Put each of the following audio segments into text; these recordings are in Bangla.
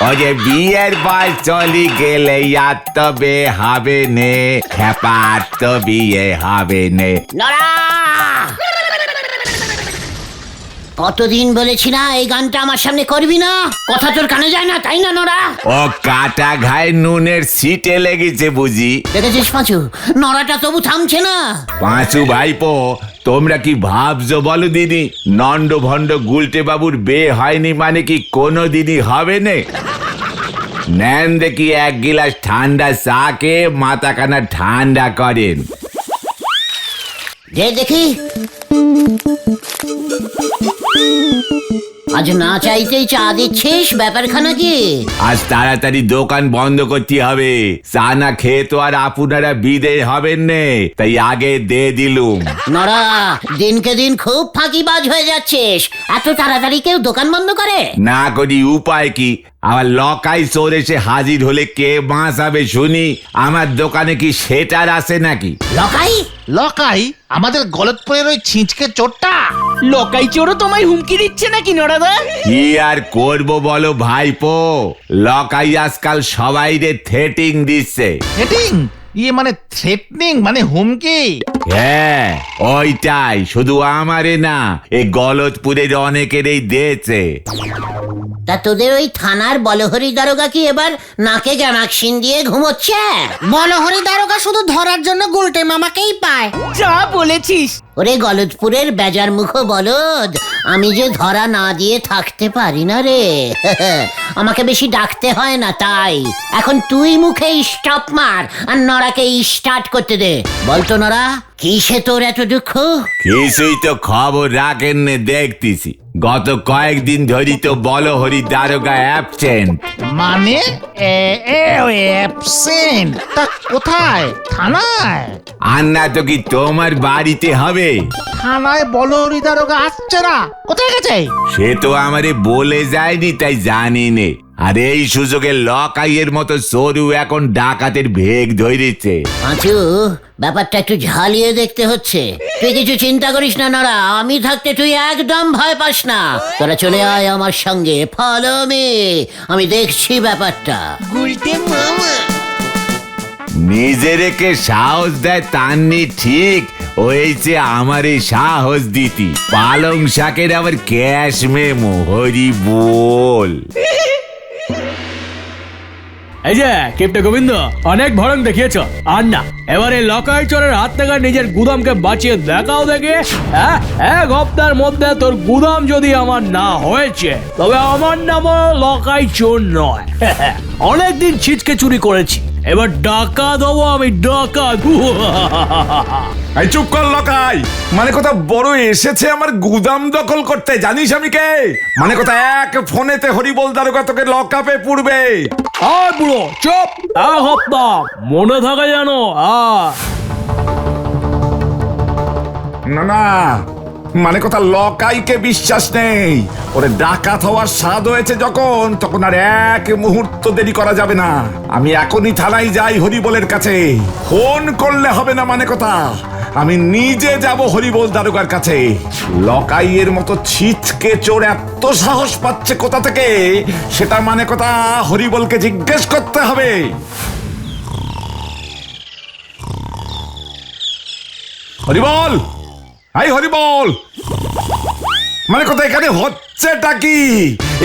ওরে বিয়ের পর চলি গেলে আর তবে হবে নে, খেপার তো বিয়ে হবে নে। নড়া, কতদিন বলেছি না এই গানটা আমার সামনে করবি না, কথা তোর কানে যায় না তাই না নড়া? ও কাটা ঘায়ে নুনের সিটে লেগেছে বুঝি। দেখেছিস পাঁচু, নড়াটা তবু থামছে না। পাঁচু ভাইপো, তোমরা কি ভাবছো বলো দিদি, নন্ড ভণ্ড গুলটে বাবুর বিয়ে হয়নি মানে কি কোনো দিনই হবে না? নেন দেখি এক গিলাস ঠান্ডা চাকে মাথাখানা ঠান্ডা করেন। যে দেখি, আজ না চাইতেই চা দিচ্ছিস, ব্যাপারখানা কি? আজ তাড়াতাড়ি দোকান বন্ধ করতে হবে, চা না খেয়ে তো আর আপনারা বিদে হবেন নে, তাই আগে দিয়ে দিলুম। নড়া, দিনকে দিন খুব ফাঁকিবাজ হয়ে যাচ্ছিস, এত তাড়াতাড়ি কেউ দোকান বন্ধ করে? না করি উপায় কি, আমার লকাই চোর এসে হাজির হলে কে বাঁচাবে শুনি? আমার দোকানে কি সেটার আছে নাকি? লকাই? লকাই? আমাদের গলতপুরের ওই ছিঁচকে চোরটা? লকাই চোরও তোমায় হুমকি দিচ্ছে নাকি নড়াদা? কি আর করবো বলো ভাইপো, লকাই আজকাল সবাই রে থ্রেটিং দিচ্ছে। হেটিং? ইয়ে মানে থ্রেটনিং, মানে হুমকি? হ্যাঁ ওইটাই, শুধু আমারে না, এই গলতপুরের অনেকেরই দিয়েছে। তা তোদের ওই থানার বলহরি দারোগা কি এবার নাকে গ্যামাক্সিন দিয়ে ঘুমোচ্ছে? বলহরি দারোগা শুধু ধরার জন্য গুলটে মামাকেই পায়। যা বলেছিস। ওরে গলতপুরের বেজার মুখ বলদ, আমি যে ধরা না দিয়ে থাকতে পারি না রে। আমাকে বেশি ডাকতে হয় না তাই। এখন তুই মুখে স্টপ মার আর নড়াকে স্টার্ট করতে দে। বলতো নড়া, কিসে তোর এত দুঃখ? কিছুই তো খবর রাখেন নে দেখতেছি, গত কয়েকদিন ধরি তো বলহরি দারোগা অ্যাবসেন্ট। মানে অ্যাবসেন্ট? তা কোথায়? থানায়? আর না তো কি তোমার বাড়িতে হবে? থানায় বলহরি দারোগা আসছে না, কোথায় গেছে? সে তো আমারে বলে যায়নি, তাই জানি নে। আর এই সুযোগে লকাইয়ের মতো সরু এখন ডাকাতের ভেগ ধরেছে। পাঁচু, ব্যাপারটা একটু ঝালিয়ে দেখতে হচ্ছে। তুই কিছু চিন্তা করিস না নড়া, আমি থাকতে তুই একদম ভয় পাস না। তোরা চলে আয় আমার সঙ্গে, ফলো মি, আমি দেখছি ব্যাপারটা। নিজেরেকে সাহস দেয় তান্নি ঠিক, হয়েছে আমার এই সাহস দিতি। পালং শাকের আবার ক্যাশ মেমো, হরি বল। এই যে কেপটে গোবিন্দ, অনেক ভরং দেখিয়েছ, আর না এবারে লকাই চোরের হাত থেকে নিজের গুদামকে বাঁচিয়ে দেখাও দেখে। এক হপ্তার মধ্যে তোর গুদাম যদি আমার না হয়েছে, তবে আমার নামও লকাই চোর নয়। অনেকদিন ছিচকে চুরি করেছি, এবার ডাকাত হবো আমি, ডাকাত। এই চুপ কর লকাই, মানে কথা বড় এসেছে আমার গুদাম দখল করতে, জানিস আমি কে? মানে কথা এক ফোনেতে হরিবল দারোগা তোকে লকআপে পুরবে। আর বুড়ো চুপ, এক হপ্তাহ মনে থাকে জানো। না না, মানে কথা লকাইকে বিশ্বাস নেই, ওরে ডাকাত হওয়ার স্বাদ হয়েছে যখন, তখন আর এক মুহূর্ত দেরি করা যাবে না। আমি এখনই থানায় যাই হরিবলের কাছে, ফোন করলে হবে না, মানে কথা আমি নিজে যাব হরিবল দারোগার কাছে। লকাইয়ের মতো ছিচকে চোর এত সাহস পাচ্ছে কোথা থেকে, সেটা মানে কথা হরিবলকে জিজ্ঞেস করতে হবে। হরিবল, হাই হরিবল, মানে কথা এখানে হচ্ছেটা কি?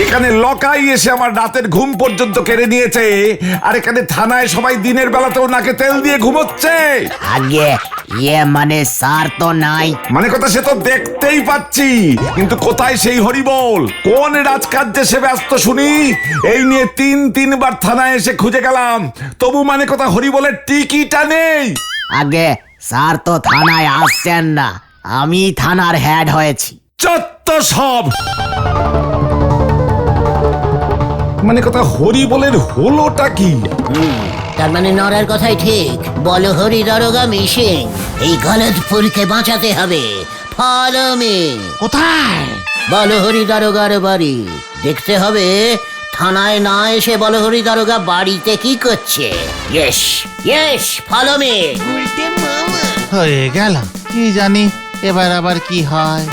এখানে লকাই এসে আমার রাতের ঘুম পর্যন্ত কেড়ে নিয়েছে, আর এখানে থানায় সবাই দিনের বেলাতেও নাকে তেল দিয়ে ঘুমোচ্ছে। আগে ইয়ে মানে স্যার তো নাই। মানে কথা সে তো দেখতেই পাচ্ছি, কিন্তু কোথায় সেই হরিবল? কোন রাজকার্যে সে ব্যস্ত শুনি? এই নিয়ে তিনবার থানায় এসে খুঁজে গেলাম, তবু মানে কথা হরিবলের টিকিটা নেই। আগে স্যার তো থানায় আসছেন না, আমি থানার হেড হয়েছি। চত্ব সব, মানে কথা হরিবলের হলোটা কি? তার মানে নড়ার কথাই ঠিক, বলহরি দারোগা মিসিং। এই গলতপুরকে বাঁচাতে হবে, ফলো মি। কোথায়? বলহরি দারোগার বাড়ি। দেখতে হবে থানায় না এসে বলহরি দারোগা বাড়িতে কি করছে। Yes yes, follow me. হয়ে গেল, কি জানি এবার আবার কি হয়।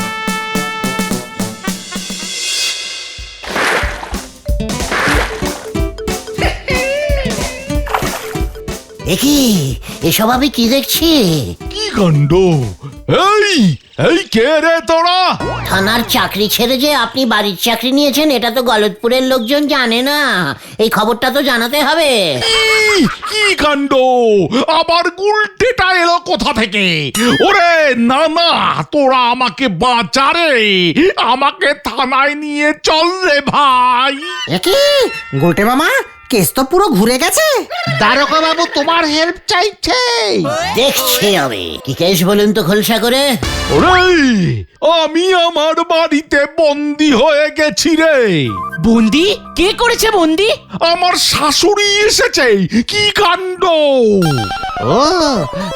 একি এসব আমি কি দেখছি? কি কাণ্ড! এই এই কে রে তোরা? থানার চাকরি ছেড়ে যে আপনি বাড়ির চাকরি নিয়েছেন এটা তো গলতপুরের লোকজন জানে না। এই খবরটা তো জানাতে হবে। কি কাণ্ড! আবার গুলটেটা এলো কোথা থেকে? ওরে না না, তোরা আমাকে বাঁচা রে, আমাকে থানায় নিয়ে চল রে ভাই। কি গুলটে মামা, কেস তো পুরো ঘুরে গেছে। দারোগা বাবু তোমার হেল্প চাইছে। দেখছি আমি কি কেস বলুন তো খোলসা করে। ওরে, আমি আমার বাড়িতে বন্দি হয়ে গেছি রে। বন্দি? কে করেছে বন্দি? আমার শাশুড়ি এসেছে। কি কাণ্ড! ও,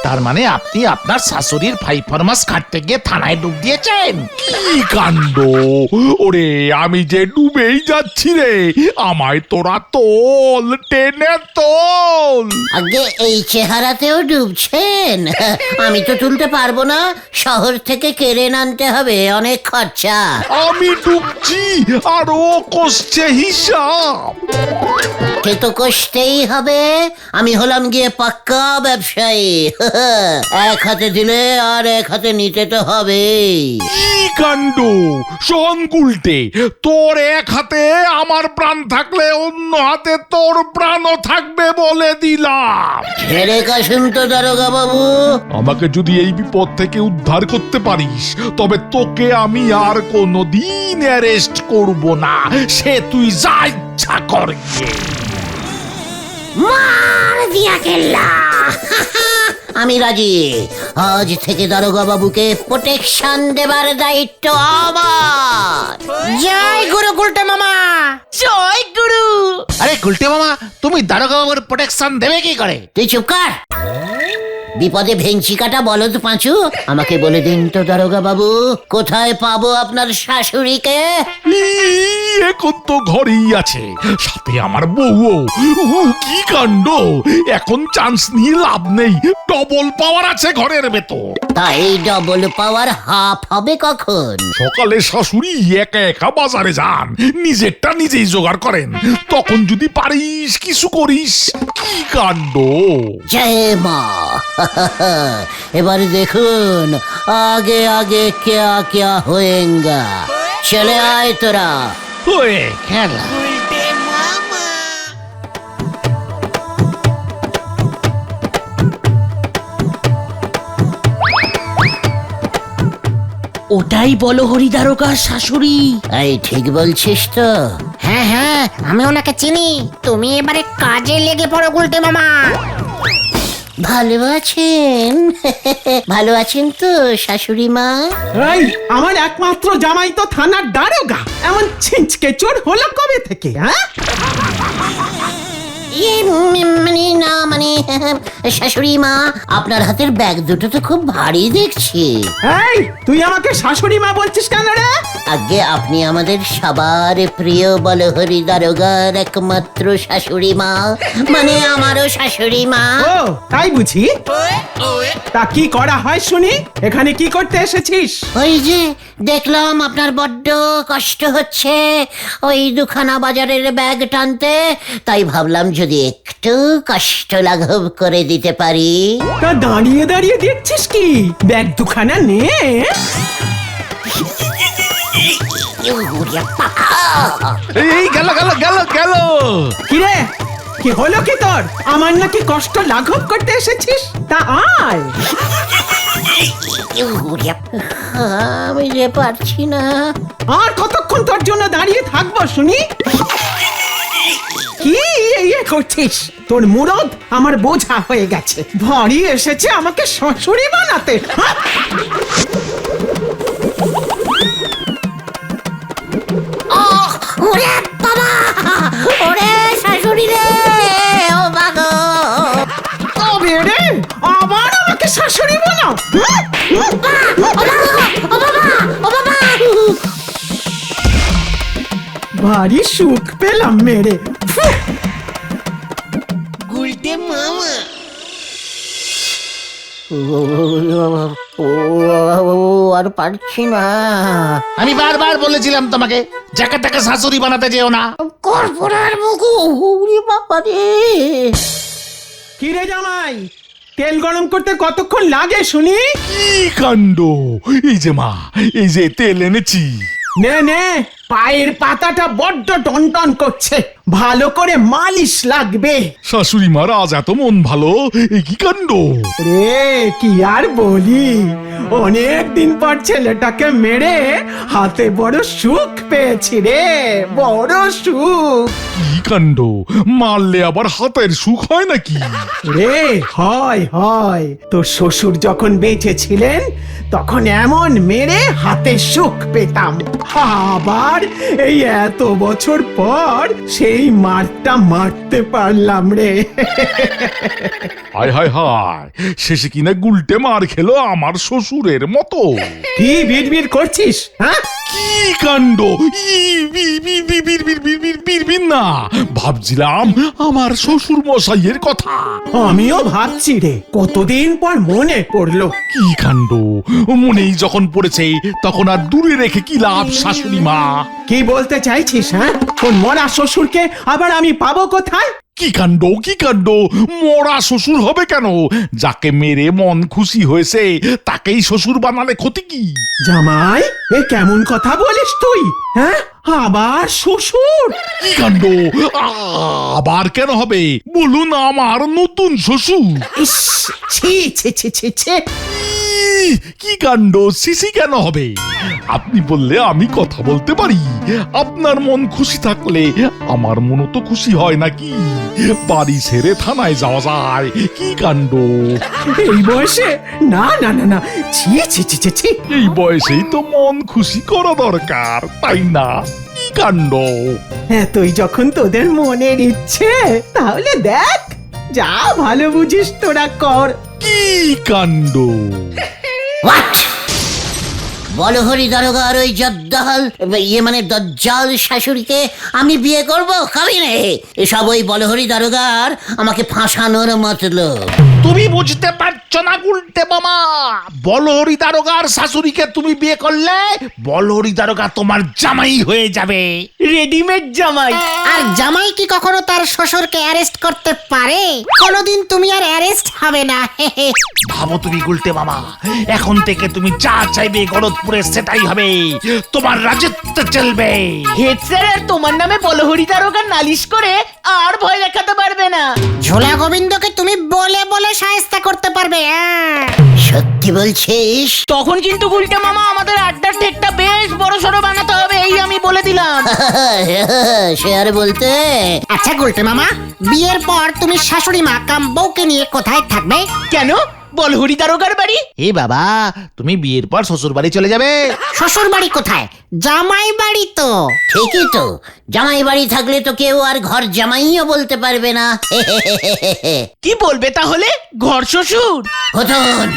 তার মানে আপনি আপনার শাশুড়ির 5 ফরমাস কাটতে গিয়ে থানায় ডুব দিয়েছেন। কি কাণ্ড! ওরে, আমি যে ডুবেই যাচ্ছি রে, আমায় তোরা তোল, টেনে তোল। আগে এই চেহারাতেও ডুবছেন? আমি তো তুলতে পারবো না, শহর থেকে কেড়ে আনতে হবে, অনেক খরচা। আমি ডুবছি আর ও কষছে হিসাব। সে তো কষতেই হবে, আমি হলাম গিয়ে পাক্কা ব্যবসায়ী। এক হাতে দিলে আর এক হাতে নিতে তো হবে। কি কাণ্ড! শোন গুলটে, তোর এক হাতে আমার প্রাণ থাকলে অন্য হাতে তোর প্রাণও থাকবে বলে দিলাম। ছেড়ে কাশুন তো দারোগা বাবু। আমাকে যদি এই বিপদ থেকে উদ্ধার করতে পারিস, তবে তোকে আমি আর কোনোদিন অ্যারেস্ট করব না। সে তুই যা ইচ্ছা কর গিয়ে। মার দিয়া কেল্লা। আমি রাজি। আজ থেকে দারোগা বাবুকে প্রোটেকশন দেবার দায়িত্ব আমার। জয় গুরু গুলটে মামা। জয় গুরু। আরে গুলটে মামা, তুমি দারোগা বাবুর প্রোটেকশন দেবে কি করে? তুই চুপ কর। বিপদে ভেঙচি কাটা বলদ পাঁচু, আমাকে বলে দিন তো দারোগা বাবু, কোথায় পাবো আপনার শাশুড়িকে? এখন তো ঘরেই আছে, সাথে আমার বউও। কি কাণ্ড! এখন চান্স নিয়ে লাভ নেই, ডবল পাওয়ার আছে ঘরের ভেতর। তাই ডবল পাওয়ার হাফ হবে কখন? সকালে শাশুড়ি একা একা বাজারে যান, নিজেরটা নিজেই জোগাড় করেন, তখন যদি পারিস কিছু করিস। কি কাণ্ড! জয় মা। এবার দেখুন আগে আগে क्या क्या होएगा। চলে আয় তোরা। হয়ে খেলা। ওটাই বলো হরিদারোগার শাশুড়ি। এই ঠিক বলছিস তো? হ্যাঁ হ্যাঁ, আমি ওনাকে চিনি। তুমি এবারে কাজে লেগে পড়ো গুলটে মামা। ভালো আছেন? ভালো আছেন তো শাশুড়ি মা? এই আমার একমাত্র জামাই তো থানার দারোগা, এমন ছিঁচকে চোর হলো কবে থেকে? হ্যাঁ, মানে শাশুড়ি মা, আপনার হাতের ব্যাগ দুটো তো খুব ভারী দেখছি। এই তুই আমাকে শাশুড়ি মা বলছিস কেন রে? আগে আপনি আমাদের সবার প্রিয় বলহরি দারোগার একমাত্র শাশুড়ি মা, মানে আমারও শাশুড়ি মা। ও তাই বুঝি? তা কি করা হয় শুনি? এখানে কি করতে এসেছিস? ওই যে দেখলাম আপনার বড্ড কষ্ট হচ্ছে ওই দুখানা বাজারের ব্যাগ টানতে, তাই ভাবলাম যদি একটু কষ্ট লাঘব করে দিতে পারি। তা দাঁড়িয়ে দাঁড়িয়ে দেখছিস কি? ব্যাগ দুখানা নে। এই গেল গেল গেল গেল। কি রে, কি হলো কি তোর? আমার নাকি কষ্ট লাঘব করতে এসেছিস? তা আয়। আমি যে পারছি না। আর কতক্ষণ তোর জন্য দাঁড়িয়ে থাকবো শুনি? কি ইয়ে করছিস? তোর মুরদ আমার বোঝা হয়ে গেছে, ভারী এসেছে আমাকে শাশুড়ি বানাতে। হ্যাঁ? ওরে বাবা, ওরে শাশুড়ি রে, ও বাগো। তবে রে, আবার আমাকে শাশুড়ি বানাও? ভারী সুখ পেলাম মেরে। গুলটে মামা। আর পারছি না। আমি বারবার বলেছিলাম তোমাকে যাকে তাকে শাশুড়ি বানাতে যেও না। কর্পোরার মুখ, ওরে বাবা রে। কি রে জামাই, তেল গরম করতে কতক্ষণ লাগে শুনি? কি কাণ্ড! এই যে মা, এই যে তেল এনেছি। নে নে, পায়ের পাতাটা বড্ড টনটন করছে, ভালো করে মালিশ লাগবে। শাশুড়ি মার আজ এত মন ভালো, এই কি কাণ্ড! রে কি আর বলি, অনেক দিন পর ছেলেটাকে মেরে হাতে বড় সুখ পেয়েছি রে, বড় সুখ। কি কাণ্ড! মারলে আবার হাতের সুখ হয় নাকি? রে হয় হয়, তোর শ্বশুর যখন বেঁচে ছিলেন তখন এমন মেরে হাতে সুখ পেতাম, আবার এই এত বছর পর সেই মারটা মারতে পারলাম রে। হায় হায় হায়, শেষে কিনা গুলটে মার খেলো আমার শ্বশুরের মতো। কি বিড়বিড় করছিস হ্যাঁ? কি কাণ্ড! বিড়বিড় না, ভাবছিলাম আমার শ্বশুর মশাইয়ের কথা। আমিও ভাবছি রে, কতদিন পর মনে পড়লো। কি কাণ্ড! মনেই যখন পড়েছে তখন আর দূরে রেখে কি লাভ শাশুড়ি মা? কি বলতে চাইছিস হ্যাঁ? তোর মরা শ্বশুরকে আবার আমি পাবো কোথায়? কি কাণ্ড! কি কাণ্ড! মরা শ্বশুর হবে কেন? যাকে মেরে মন খুশি হয়েছে তাকেই শ্বশুর বানালে ক্ষতি কি? জামাই, এ কেমন কথা বলিস তুই হ্যাঁ? আবার শ্বশুর? কি কাণ্ড! আবার কেন হবে? বলুন আমার নতুন শ্বশুর। ইস, ছি ছি ছি ছি ছি। কি কাণ্ড! সিসি কেন হবে? আপনি বললে আমি কথা বলতে পারি। আপনার মন খুশি থাকলে আমার মনও তো খুশি হয় নাকি? বাড়ি ছেড়ে থানায় যাওয়া যায়? কি কাণ্ড! এই বয়সে? না না না না, ছি ছি ছি ছি ছি। এই বয়সেই তো মন খুশি করা দরকার, তাই না? কি কাণ্ড! এতই যখন তোদের মনের ইচ্ছে, তাহলে দেখ, যা ভালো বুঝিস তোরা কর। কি কাণ্ড! হোয়াট? বলহরি দারোগার ওই জদ্দাল, মানে দজ্জাল শাশুড়িকে আমি বিয়ে করব? কবি নে, এসব ওই বলহরি দারোগার আমাকে ফাঁসানোর মতলব। তুমি বুঝতে পারছো না গুলটে মামা, বলহরি দারোগার শাশুড়িকে তুমি বিয়ে করলে বলহরি দারোগা তোমার জামাই হয়ে যাবে। রেডিমেড জামাই। আর জামাই কি কখনো তার শ্বশুরকে অ্যারেস্ট করতে পারে? কোনোদিন তুমি আর অ্যারেস্ট হবে না। ভাবো তুমি গুলটে মামা, এখন থেকে তুমি যা চাইবে গলতপুরে সেটাই হবে, তোমার রাজত্ব চলবে। হেড স্যার আর তোমার নামে বলহরি দারোগা নালিশ করে আর ভয় দেখাতে পারবে না। ঝোলা গোবিন্দকে তুমি বলে বলে শায়েস্তা করতে পারবে। সত্যি বলছিস? তখন কিন্তু গুলটে মামা আমাদের আড্ডার ঠেকটা বেশ বড় সড়ো বানাতে হবে, এই আমি বলে দিলাম। সে আর বলতে। আচ্ছা গুলটে মামা, বিয়ের পর তুমি শাশুড়ি মা কাম বউকে নিয়ে কোথায় থাকবে? কেন? বলহরি দারোগার বাড়ি? এ বাবা, তুমি বিয়ের পর শ্বশুর বাড়ি চলে যাবে? শ্বশুর বাড়ি কোথায়? জামাই বাড়ি তো। ঠিকই তো, জামাই বাড়ি থাকলে তো কেউ আর ঘর জামাইও বলতে পারবে না। কি বলবে তাহলে? ঘর শ্বশুর? হতন,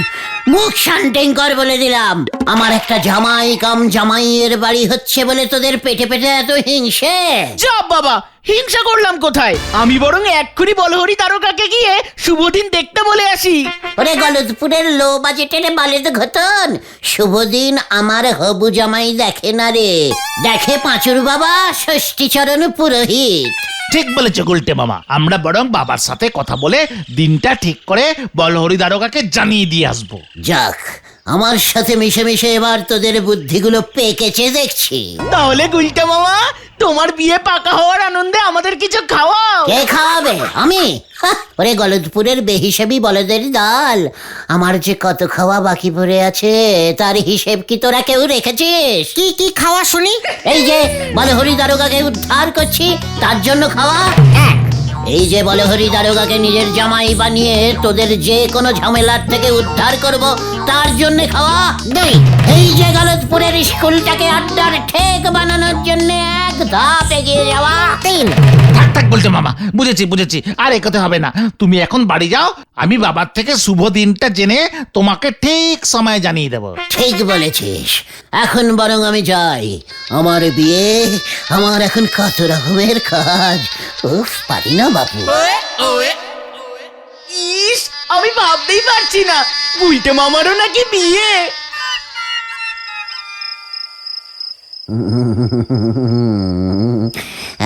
মুখ শান্তিং কর বলে দিলাম। আমার একটা জামাই কাম জামাইয়ের বাড়ি হচ্ছে বলে তোদের পেটে পেটে এত হিংসে? যা বাবা, হিংসা করলাম কোথায়? আমি বরং এক্ষুনি বলহরি দারোগাকে গিয়ে শুভদিন দেখতে বলে আসি। ওরে গলতপুরের লো বাজেটের বালেদ ঘটন, শুভদিন আমার হবু জামাই দেখে না রে, দেখে পাঁচুর বাবা ষষ্ঠীচরণ পুরোহিত। ঠিক বলেছে গুলটে মামা, আমরা বরং বাবার সাথে কথা বলে দিনটা ঠিক করে বলহরি দারোগাকে জানিয়ে দিয়ে আসবো। যাক, আমার সাথে মিশে মিশে এবার তোদের বুদ্ধিগুলো পেকেছে দেখছি। তাহলে গুলটে মামা, তোমার বিয়ে পাকা হওয়ার আনন্দে আমাদের কিছু খাওয়াও। কে খাওয়াবে? আমি? ওরে গলতপুরের বেহিসাবি বলদের দল, আমার যে কত খাওয়া বাকি পড়ে আছে তার হিসেব কি তোরা কেউ রেখেছিস? কি কি খাওয়া শুনি? এই যে বলহরি দারোগাকে উদ্ধার করছি তার জন্য খাওয়া এক, এই যে বলহরি দারোগাকে নিজের জামাই বানিয়ে তোদের যে কোনো ঝামেলার থেকে উদ্ধার করব তার জন্য খাওয়া দুই, এই যে গলতপুরের স্কুলটাকে আড্ডার ঠেক বানানোর জন্য এক ধাপ এগিয়ে যাওয়া তিন। থাক থাক বলতে মামা, বুঝেছি বুঝেছি, আর একথা হবে না। তুমি এখন বাড়ি যাও, আমি বাবার থেকে শুভ দিনটা জেনে তোমাকে ঠিক সময় জানিয়ে দেব। ঠিক বলেছিস, এখন বরং আমি যাই। আমার বিয়ে, আমার এখন কত রকমের কাজ, উফ পারি না বাপু। ইস, আমি ভাবতেই পারছি না গুলটে মামারও নাকি বিয়ে।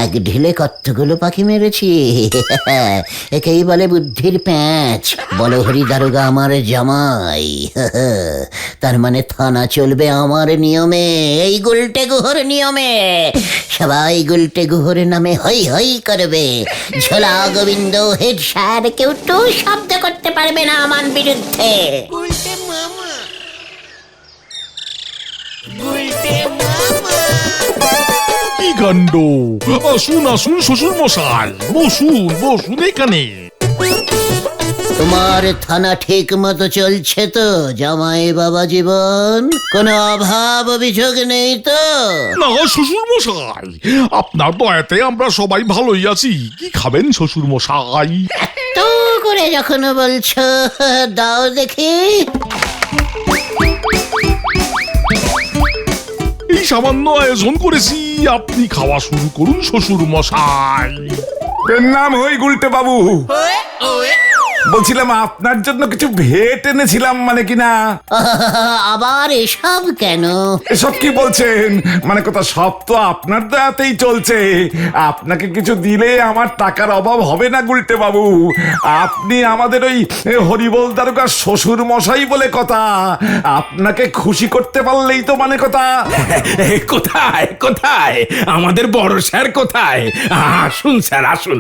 এক ঢিলে কতগুলো পাখি মেরেছি। একেই বলে বুদ্ধির প্যাঁচ। বলহরি দারোগা আমার জামাই, তার মানে থানা চলবে আমার নিয়মে, এই গুলটে গুহর নিয়মে। সবাই গুলটে গুহর নামে হই হই করবে। ঝোলা গোবিন্দ হেড স্যার কেউ তো শব্দ করতে পারবে না আমার বিরুদ্ধে। কি কাণ্ড! আসুন আসুন শ্বশুর মশাই, বসুন বসুন এখানে। তোমার থানা ঠিক মতো চলছে তো জামাই বাবা জীবন? কোনো অভাব অভিযোগ নেই তো? না শ্বশুর মশাই, আপনার দয়াতে আমরা সবাই ভালোই আছি। কি খাবেন শ্বশুর মশাই? তো করে যখন বলছো দাও দেখি। এই সামান্য আয়োজন করেছি, আপনি খাওয়া শুরু করুন শ্বশুর মশাই। এর নাম হই গুলটে বাবু। বলছিলাম আপনার জন্য কিছু ভেট এনেছিলাম, মানে কিনা। আবার এসব কেন? এসব কি বলছেন? মানে কথা, সব তো আপনার দয়াতেই চলছে। আপনাকে কিছু দিলে আমার টাকার অভাব হবে না গুলটে বাবু। আপনি আমাদের ওই হরিবল দারোগার শ্বশুর মশাই বলে কথা। আপনাকে খুশি করতে পারলেই তো মানে কথা। কোথায় কোথায় আমাদের বড় স্যার কোথায়? আসুন স্যার আসুন,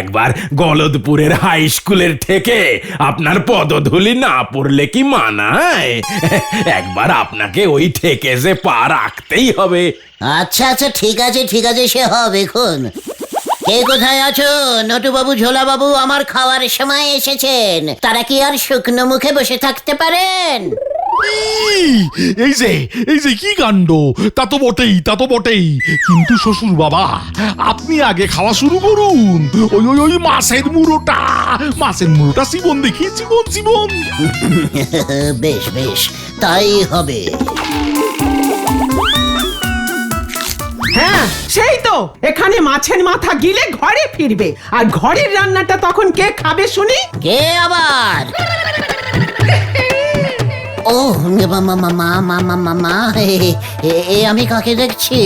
একবার গলদপুরের হাই স্কুলের থেকে আপনার পদধূলি না পড়লে কি মানায়? একবার আপনাকে ওই থেকে যে পা রাখতেই হবে। আচ্ছা আচ্ছা, ঠিক আছে ঠিক আছে, সে হবে খুন। কে কোথায় আছো? নটুবাবু, ঝোলাবাবু আমার খাওয়ার সময় এসেছেন। তারা কি আর শুকনো মুখে বসে থাকতে পারেন? এই যে কি কাণ্ড! তা তো বটেই, তা তো বটেই। কিন্তু শ্বশুর বাবা, আপনি আগে খাওয়া শুরু করুন। ওই ওই ওই মাছের মুড়োটা জীবন দেখি, জীবন জীবন। বেশ বেশ, তাই হবে। হ্যাঁ সেই তো, এখানে মাছের মাথা গিলে ঘরে ফিরবে। আর ঘরের রান্নাটা তখন কে খাবে শুনি? কে আবার? ও মা, আমি কাকে দেখছি?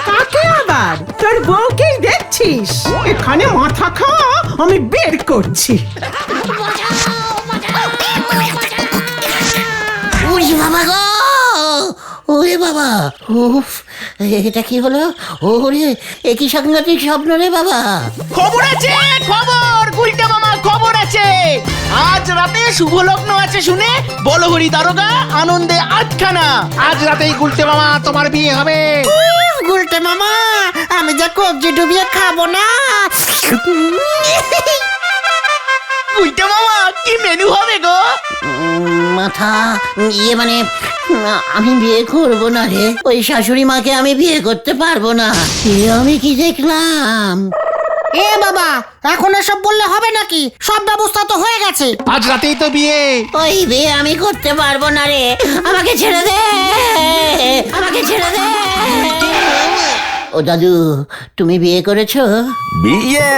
কাকে আবার? তোর বউকেই দেখছিস। এখানে মাথা খাওয়া আমি বের করছি। ওরে বাবা গো, ওরে বাবা, উফ, এটা কি হলো? ওরে, একই সাংঘাতিক স্বপ্ন রে বাবা। খবর আছে, খবর গুলটে মামা, খবর আছে। আজ রাতে শুভ লগ্ন আছে শুনে বলহরি দারোগা আনন্দে আটখানা। আজ রাতেই গুলটে মামা তোমার বিয়ে হবে। গুলটে মামা, আমি যা কবজি ডুবিয়ে খাবো না। গুলটে মামা, কি মেনু হবে গো? মাথা, ইয়ে মানে আমি বিয়ে করবো না রে। ওই শাশুড়ি মাকে আমি বিয়ে করতে পারবো না। আমি কি দেখলাম? এ বাবা, এখন এসব বললে হবে নাকি? সব ব্যবস্থা তো হয়ে গেছে। আজ রাতেই তো বিয়ে। ওই বিয়ে আমি করতে পারবো না রে। আমাকে ছেড়ে দে, আমাকে ছেড়ে দে। ও দাদু, তুমি বিয়ে করেছো? বিয়ে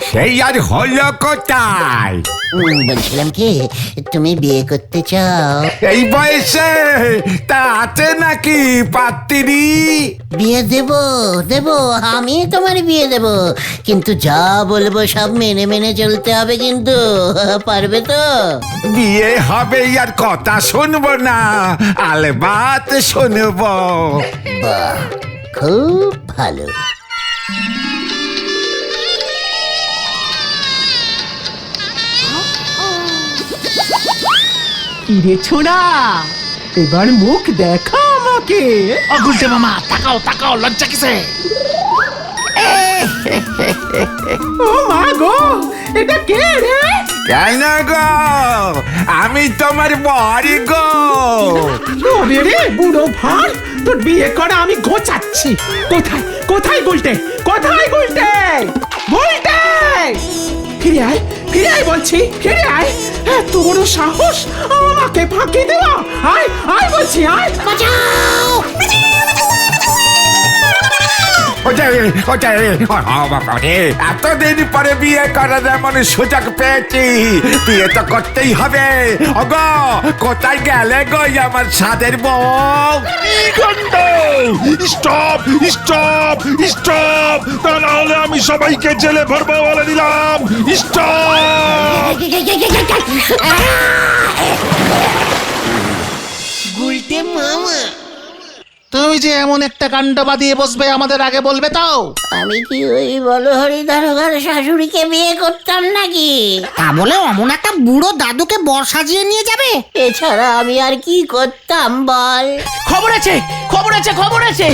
সেই আর হলো কোথায়? বলছিলাম কি, তুমি বিয়ে করতে চাও? এই বয়সে তা আছে নাকি পাত্রী? বিয়ে দেব দেব, আমি তোমার বিয়ে দেব, কিন্তু যা বলবো সব মেনে মেনে চলতে হবে কিন্তু। পারবে তো? বিয়ে হবে আর কথা শুনবো না, আলবাত শুনবো। বাহ, খুব ভালো। ইরে ছোড়া, এবার মুখ দেখা আমাকে। ও গুলটে মামা, তাকাও তাকাও, লজ্জা কিসে? ও মা গো, এটা কে রে? কেন গো? আমি তোমার বড়ি গো। তবে রে বুড়ো ভার, তোর বিয়ে করা আমি গোছাচ্ছি। কোথায় কোথায় গুলটে, কোথায় গুলটে? গুলটে, ফিরে আয়, ফিরে আয় বলছি, ফিরে আয়। এত বড় সাহস আমাকে ফাঁকি দেওয়া! আয় আয় বলছি, আয়। বাঁচাও! এতদিন পরে বিয়ে করার এমন সুযোগ পেয়েছি, বিয়ে তো করতেই হবে। ওগো, কোথায় গেলে গো আমার সাদের বউ? কি কাণ্ড! স্টপ স্টপ স্টপ, তা না হলে আমি সবাইকে জেলে ভরবো বলে দিলাম। স্টপ! তুমি যে এমন একটা কাণ্ড বাদিয়ে বসবে আমাদের আগে বলবে তো? আমি কি ওই বলহরি দারোগার শাশুড়িকে বিয়ে করতাম নাকি? তা বলে অমন একটা বুড়ো দাদুকে বর সাজিয়ে নিয়ে যাবে? এছাড়া আমি আর কি করতাম বল? খবর আছে খবর আছে খবর আছে।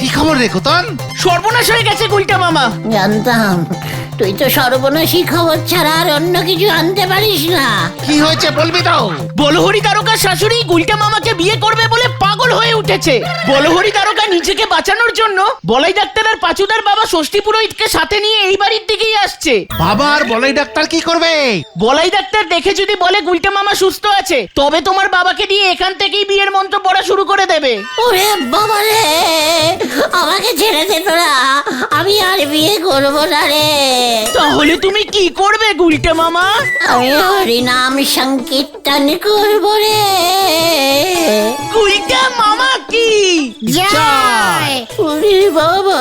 কি খবর রে কোতন? সর্বনাশ হয়ে গেছে গুলটা মামা। জানতাম তুই তো সর্বনাশী খবর ছাড়া আর অন্য কিছু আনতে পারিস না। কি হয়েছে বলবি তো? বলহরি দারোগার শাশুড়ি গুলটা মামাকে বিয়ে করবে বলে পাগল হয়ে উঠেছে। বলহরি দারোগা নিজেকে বাঁচানোর জন্য বলাই ডাক্তার আর পাচুদার বাবা ষষ্ঠী পুরোহিতকে সাথে নিয়ে এই বাড়ির দিকেই আসছে। বাবা আর বলাই ডাক্তার কি করবে? বলাই ডাক্তার দেখে যদি বলে গুলটা মামা সুস্থ আছে, তবে তোমার বাবাকে দিয়ে এখান থেকেই বিয়ের মন্ত্র পড়া শুরু করে দেবে। ওরে বাবা রে, আমাকে ছেড়ে দে তোরা, আমি আর বিয়ে করবো না রে। তাহলে তুমি কি করবে গুলটা মামা? আমি হরিনাম সংকীর্তন করবো রে। গুলটা মামা কি জয়! ওরে বাবা,